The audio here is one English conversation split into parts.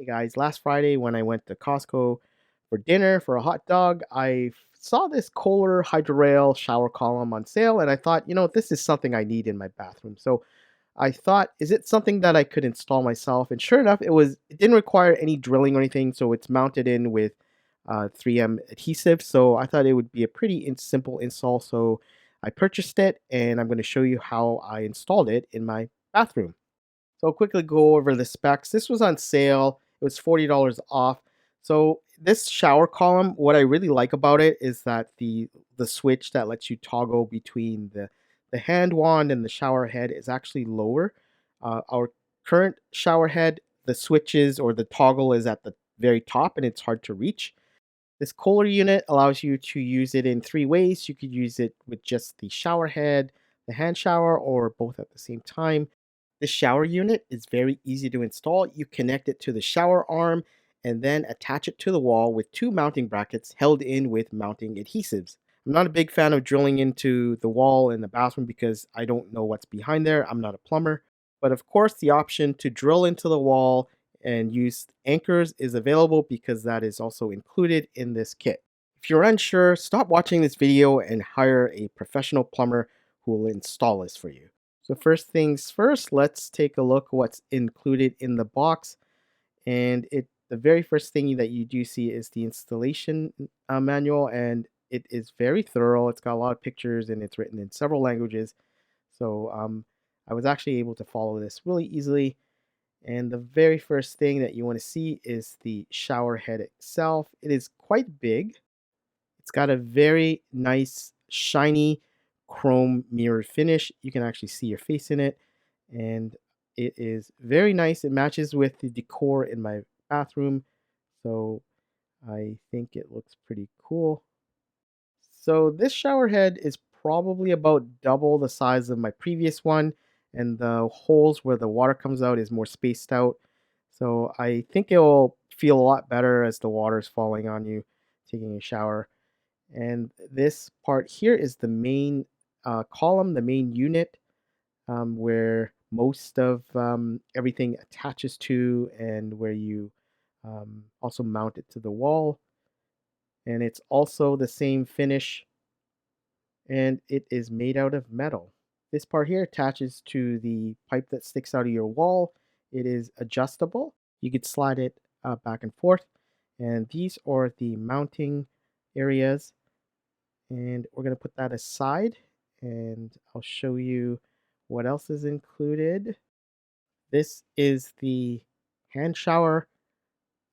Hey guys, last Friday when I went to Costco for dinner for a hot dog, saw this Kohler Hydrorail shower column on sale and I thought, this is something I need in my bathroom. So I thought, is it something that I could install myself? And sure enough, it didn't require any drilling or anything, so it's mounted in with 3M adhesive. So I thought it would be a pretty simple install. So I purchased it and I'm going to show you how I installed it in my bathroom. So I'll quickly go over the specs. This was on sale. It was $40 off. So this shower column, what I really like about it is that the switch that lets you toggle between the hand wand and the shower head is actually lower. Our current shower head, the switches or the toggle is at the very top and it's hard to reach. This Kohler unit allows you to use it in three ways. You could use it with just the shower head, the hand shower, or both at the same time. This shower unit is very easy to install. You connect it to the shower arm and then attach it to the wall with two mounting brackets held in with mounting adhesives. I'm not a big fan of drilling into the wall in the bathroom because I don't know what's behind there. I'm not a plumber. But of course, the option to drill into the wall and use anchors is available because that is also included in this kit. If you're unsure, stop watching this video and hire a professional plumber who will install this for you. So first things first, let's take a look what's included in the box. And the very first thing that you do see is the installation manual, and it is very thorough. It's got a lot of pictures and it's written in several languages. So I was actually able to follow this really easily. And the very first thing that you want to see is the shower head itself. It is quite big. It's got a very nice, shiny chrome mirror finish. You can actually see your face in it. And it is very nice. It matches with the decor in my bathroom. So I think it looks pretty cool. So this shower head is probably about double the size of my previous one, and the holes where the water comes out is more spaced out. So I think it will feel a lot better as the water is falling on you taking a shower. And this part here is the main column, the main unit, where most of everything attaches to and where you also mount it to the wall. And it's also the same finish and it is made out of metal. This part here attaches to the pipe that sticks out of your wall. It is adjustable. You could slide it back and forth. And these are the mounting areas. And we're going to put that aside and I'll show you what else is included. This is the hand shower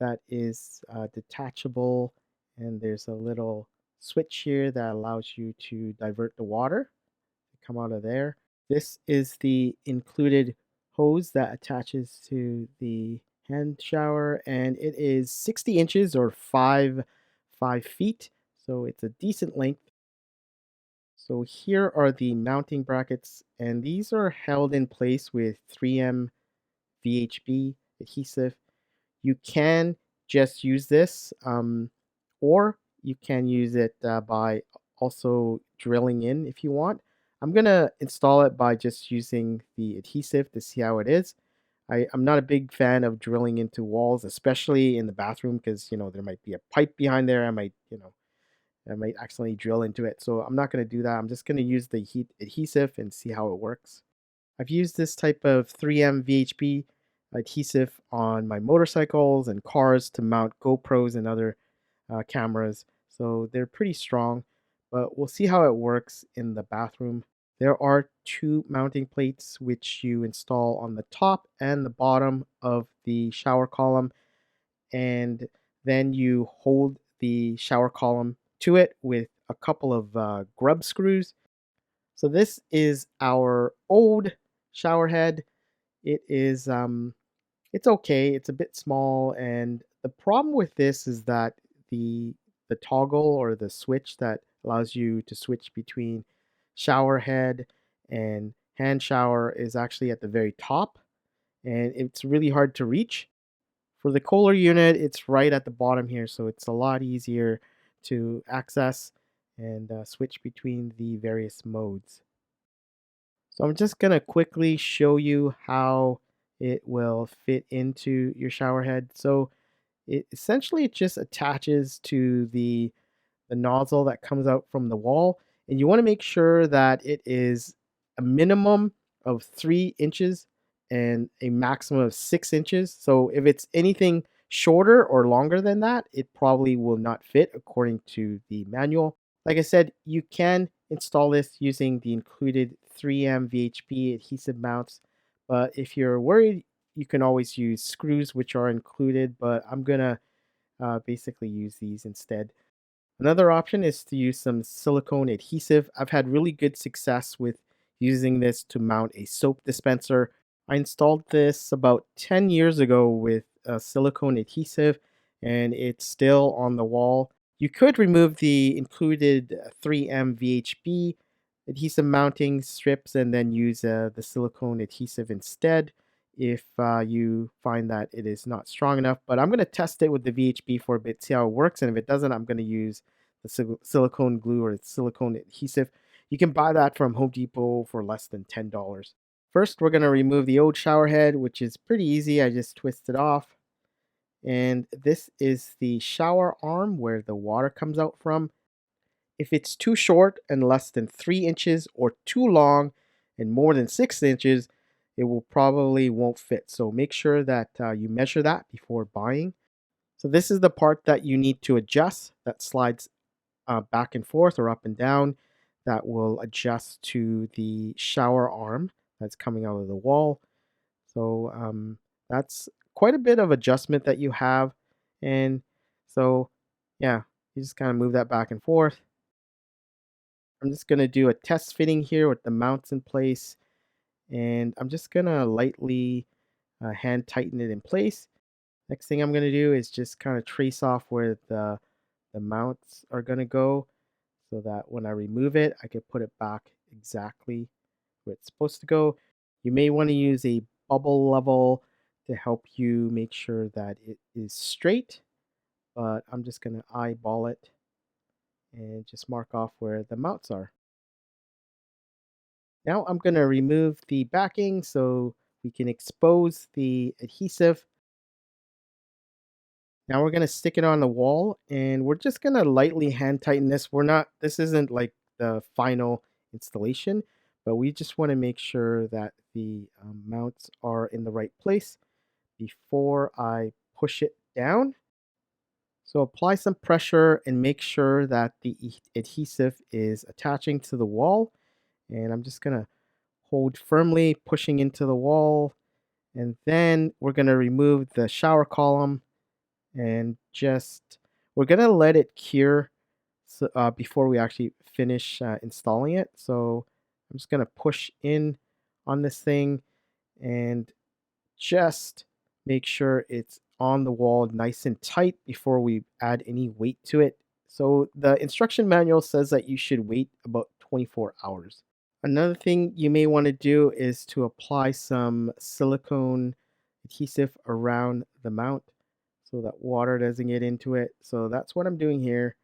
that is detachable, and there's a little switch here that allows you to divert the water to come out of there. This is the included hose that attaches to the hand shower, and it is 60 inches or 5 feet, so it's a decent length. So here are the mounting brackets, and these are held in place with 3M VHB adhesive. You can just use this, or you can use it by also drilling in if you want. I'm going to install it by just using the adhesive to see how it is. I'm not a big fan of drilling into walls, especially in the bathroom, because there might be a pipe behind there. I might accidentally drill into it. So I'm not going to do that. I'm just going to use the adhesive and see how it works. I've used this type of 3M VHB adhesive on my motorcycles and cars to mount GoPros and other cameras. So they're pretty strong, but we'll see how it works in the bathroom. There are two mounting plates which you install on the top and the bottom of the shower column, and then you hold the shower column to it with a couple of grub screws. So this is our old shower head. It is it's okay. It's a bit small, and the problem with this is that the toggle or the switch that allows you to switch between shower head and hand shower is actually at the very top, and it's really hard to reach. For the Kohler unit, it's right at the bottom here, so it's a lot easier to access and switch between the various modes. So I'm just going to quickly show you how it will fit into your shower head. So it just attaches to the nozzle that comes out from the wall, and you want to make sure that it is a minimum of 3 inches and a maximum of 6 inches. So if it's anything shorter or longer than that, it probably will not fit according to the manual. Like I said, you can install this using the included 3M VHP adhesive mounts, but if you're worried, you can always use screws, which are included, but I'm gonna basically use these instead. Another option is to use some silicone adhesive. I've had really good success with using this to mount a soap dispenser. I installed this about 10 years ago with silicone adhesive, and it's still on the wall. You could remove the included 3M VHB adhesive mounting strips and then use the silicone adhesive instead if you find that it is not strong enough. But I'm going to test it with the VHB for a bit, see how it works. And if it doesn't, I'm going to use the silicone glue or silicone adhesive. You can buy that from Home Depot for less than $10. First, we're going to remove the old shower head, which is pretty easy. I just twist it off. And this is the shower arm where the water comes out from. If it's too short and less than 3 inches or too long and more than 6 inches, it will probably won't fit. So make sure that you measure that before buying. So this is the part that you need to adjust that slides back and forth or up and down that will adjust to the shower arm that's coming out of the wall. So that's quite a bit of adjustment that you have. And so, yeah, you just kind of move that back and forth. I'm just going to do a test fitting here with the mounts in place. And I'm just going to lightly hand tighten it in place. Next thing I'm going to do is just kind of trace off where the mounts are going to go so that when I remove it, I can put it back exactly where it's supposed to go. You may want to use a bubble level to help you make sure that it is straight, but I'm just going to eyeball it and just mark off where the mounts are. Now I'm going to remove the backing so we can expose the adhesive. Now we're going to stick it on the wall and we're just going to lightly hand tighten this. This isn't like the final installation, but we just want to make sure that the mounts are in the right place before I push it down. So apply some pressure and make sure that the adhesive is attaching to the wall. And I'm just going to hold firmly, pushing into the wall. And then we're going to remove the shower column and just we're gonna let it cure before we actually finish installing it. So I'm just gonna push in on this thing and just make sure it's on the wall nice and tight before we add any weight to it. So the instruction manual says that you should wait about 24 hours. Another thing you may want to do is to apply some silicone adhesive around the mount so that water doesn't get into it. So that's what I'm doing here.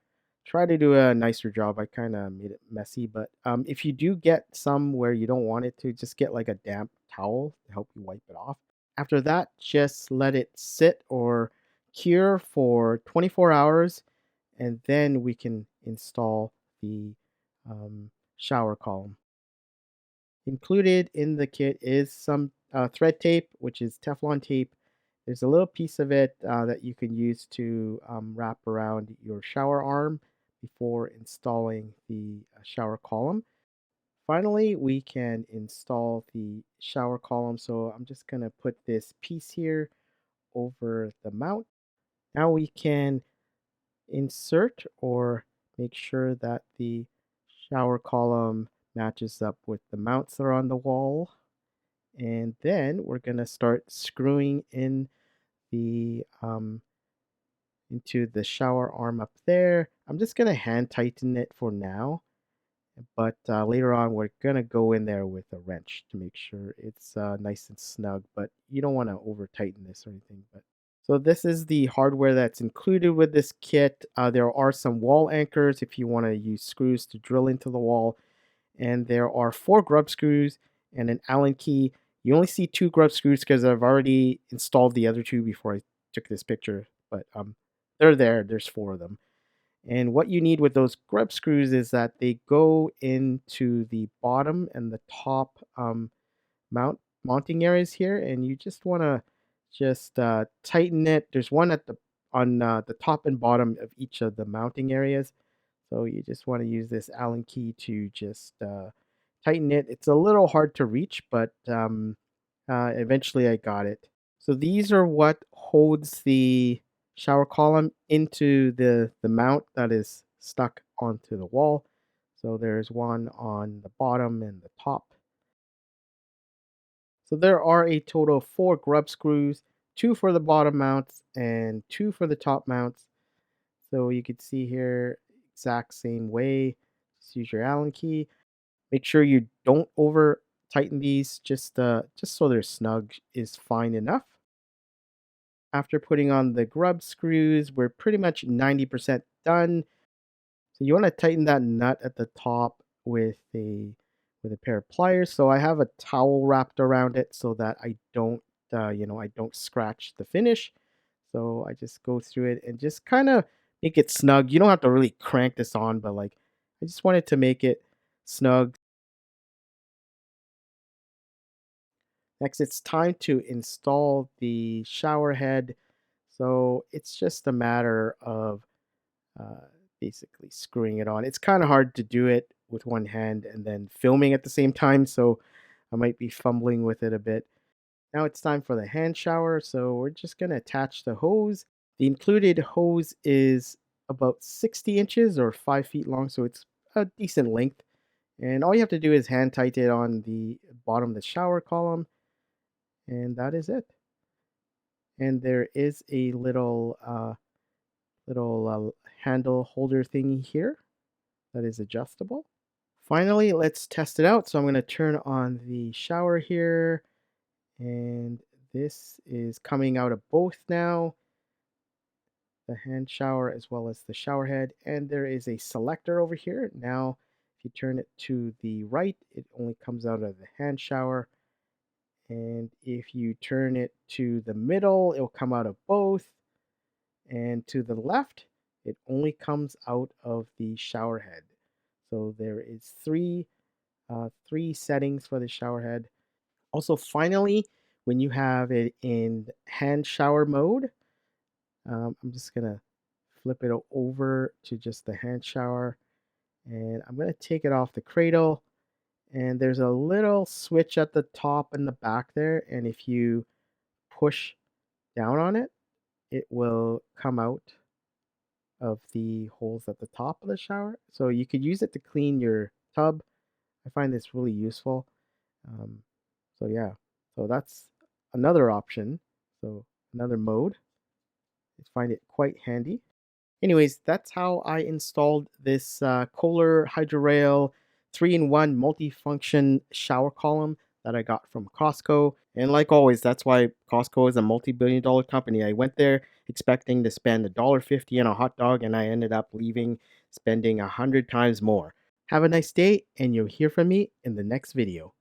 Try to do a nicer job. I kind of made it messy, but if you do get some where you don't want it to, just get like a damp towel to help you wipe it off. After that, just let it sit or cure for 24 hours, and then we can install the shower column. Included in the kit is some thread tape, which is Teflon tape. There's a little piece of it that you can use to wrap around your shower arm before installing the shower column. Finally, we can install the shower column. So I'm just going to put this piece here over the mount. Now we can insert or make sure that the shower column matches up with the mounts that are on the wall. And then we're going to start screwing in the into the shower arm up there. I'm just going to hand tighten it for now, but later on we're going to go in there with a wrench to make sure it's nice and snug, but you don't want to over tighten this or anything. But so this is the hardware that's included with this kit. There are some wall anchors if you want to use screws to drill into the wall, and there are 4 grub screws and an Allen key. You only see 2 grub screws because I've already installed the other 2 before I took this picture, but, they're there, there's 4 of them. And what you need with those grub screws is that they go into the bottom and the top, mounting areas here, and you just wanna just, tighten it. There's one at the on, the top and bottom of each of the mounting areas. So you just wanna use this Allen key to just, tighten it. It's a little hard to reach, but, eventually I got it. So these are what holds the shower column into the mount that is stuck onto the wall. So there's one on the bottom and the top. So there are a total of 4 grub screws, 2 for the bottom mounts and 2 for the top mounts. So you can see here, exact same way. Just use your Allen key. Make sure you don't over tighten these, just so they're snug is fine enough. After putting on the grub screws, we're pretty much 90% done. So you want to tighten that nut at the top with a pair of pliers. So I have a towel wrapped around it so that I don't I don't scratch the finish. So I just go through it and just kind of make it snug. You don't have to really crank this on, but like I just wanted to make it snug. Next, it's time to install the shower head. So it's just a matter of uh, basically screwing it on. It's kind of hard to do it with one hand and then filming at the same time, so I might be fumbling with it a bit. Now it's time for the hand shower, so we're just going to attach the hose. The included hose is about 60 inches or 5 feet long, so it's a decent length. And all you have to do is hand tighten it on the bottom of the shower column, and that is it. And there is a little handle holder thingy here that is adjustable. Finally, let's test it out. So I'm going to turn on the shower here, and this is coming out of both now, the hand shower as well as the shower head. And there is a selector over here. Now, if you turn it to the right, it only comes out of the hand shower. And if you turn it to the middle, it will come out of both. And to the left, it only comes out of the shower head. So there is three settings for the shower head. Also, finally, when you have it in hand shower mode, I'm just gonna flip it over to just the hand shower, and I'm gonna take it off the cradle. And there's a little switch at the top and the back there, and if you push down on it, it will come out of the holes at the top of the shower. So you could use it to clean your tub. I find this really useful. Um, so yeah, so that's another option. So another mode. I find it quite handy. Anyways, that's how I installed this Kohler Hydrorail 3-in-1 multifunction shower column that I got from Costco. And like always, that's why Costco is a multi-billion-dollar company. I went there expecting to spend $1.50 on a hot dog, and I ended up leaving spending 100 times more. Have a nice day, and you'll hear from me in the next video.